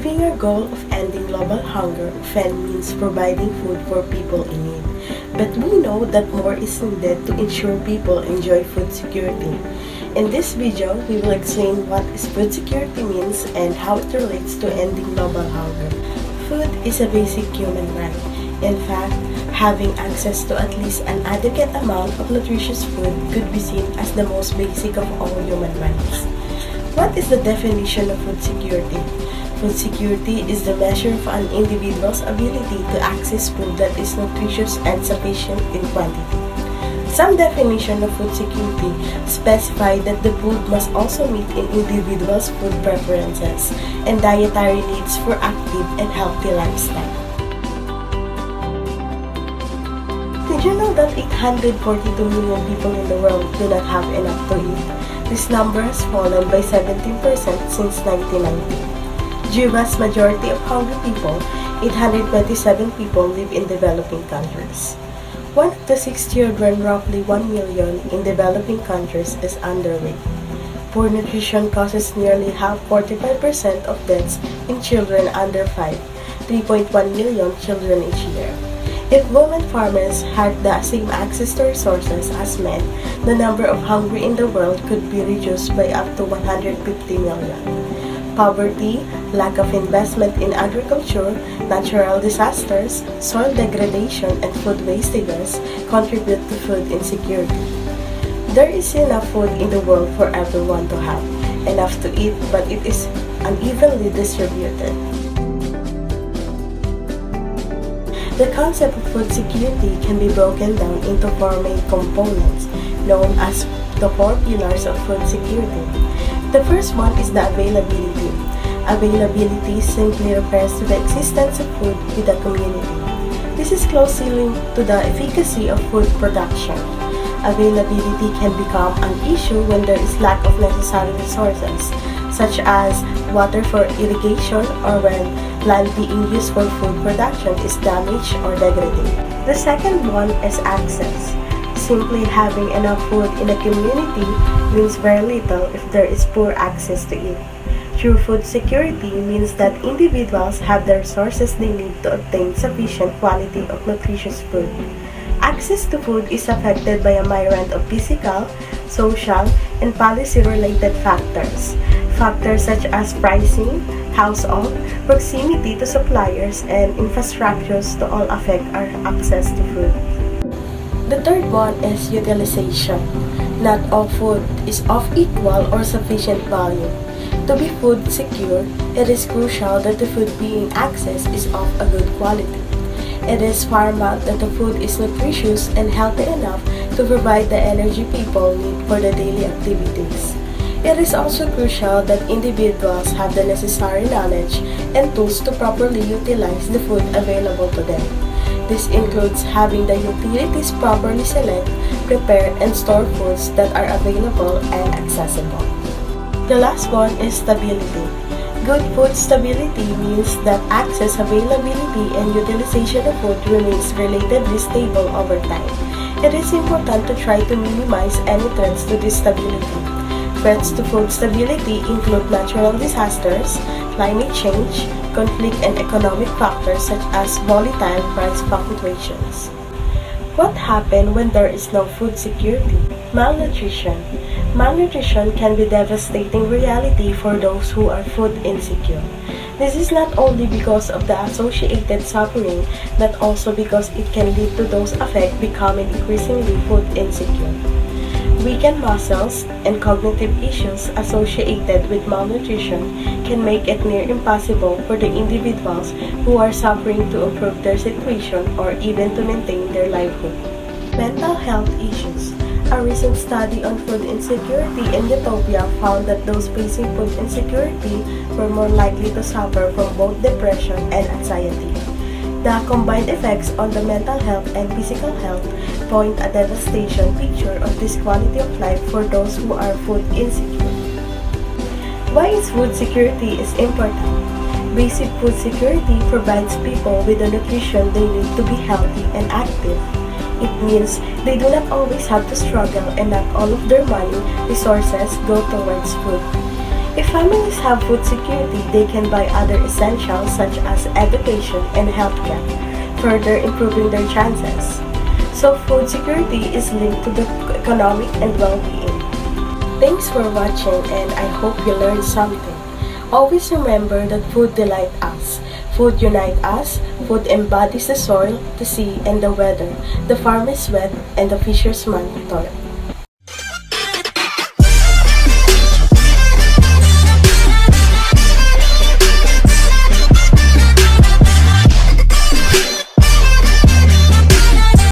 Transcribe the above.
Achieving our goal of ending global hunger often means providing food for people in need. But we know that more is needed to ensure people enjoy food security. In this video, we will explain what food security means and how it relates to ending global hunger. Food is a basic human right. In fact, having access to at least an adequate amount of nutritious food could be seen as the most basic of all human rights. What is the definition of food security? Food security is the measure of an individual's ability to access food that is nutritious and sufficient in quantity. Some definition of food security specify that the food must also meet an individual's food preferences and dietary needs for active and healthy lifestyle. Did you know that 842 million people in the world do not have enough to eat? This number has fallen by 17% since 1990. The vast majority of hungry people, 827 people, live in developing countries. 1 of the 6 children, roughly 1 million, in developing countries is underweight. Poor nutrition causes nearly half, 45% of deaths in children under 5, 3.1 million children each year. If women farmers had the same access to resources as men, the number of hungry in the world could be reduced by up to 150 million. Poverty, lack of investment in agriculture, natural disasters, soil degradation, and food wastages contribute to food insecurity. There is enough food in the world for everyone to have, enough to eat, but it is unevenly distributed. The concept of food security can be broken down into four main components, known as the four pillars of food security. The first one is the availability. Availability simply refers to the existence of food in the community. This is closely linked to the efficacy of food production. Availability can become an issue when there is lack of necessary resources, such as water for irrigation or when land being used for food production is damaged or degraded. The second one is access. Simply having enough food in a community means very little if there is poor access to it. True food security means that individuals have the resources they need to obtain sufficient quality of nutritious food. Access to food is affected by a myriad of physical, social, and policy-related factors. Factors such as pricing, household, proximity to suppliers, and infrastructures to all affect our access to food. The third one is utilization. Not all food is of equal or sufficient value. To be food secure, it is crucial that the food being accessed is of a good quality. It is paramount that the food is nutritious and healthy enough to provide the energy people need for the daily activities. It is also crucial that individuals have the necessary knowledge and tools to properly utilize the food available to them. This includes having the utilities properly select, prepare, and store foods that are available and accessible. The last one is stability. Good food stability means that access, availability, and utilization of food remains relatively stable over time. It is important to try to minimize any threats to this stability. Threats to food stability include natural disasters, climate change, conflict, and economic factors such as volatile price fluctuations. What happens when there is no food security? Malnutrition. Malnutrition can be a devastating reality for those who are food insecure. This is not only because of the associated suffering, but also because it can lead to those affected becoming increasingly food insecure. Weakened muscles and cognitive issues associated with malnutrition can make it near impossible for the individuals who are suffering to improve their situation or even to maintain their livelihood. Mental health issues. A recent study on food insecurity in Ethiopia found that those facing food insecurity were more likely to suffer from both depression and anxiety. The combined effects on the mental health and physical health point a devastation picture of this quality of life for those who are food insecure. Why is food security is important? Basic food security provides people with the nutrition they need to be healthy and active. It means they do not always have to struggle and not all of their money, resources go towards food. If families have food security, they can buy other essentials such as education and healthcare, further improving their chances. So food security is linked to the economic and well-being. Thanks for watching, and I hope you learned something. Always remember that food delights us. Food unites us. Food embodies the soil, the sea, and the weather. The farm is wet, and the fisherman toil.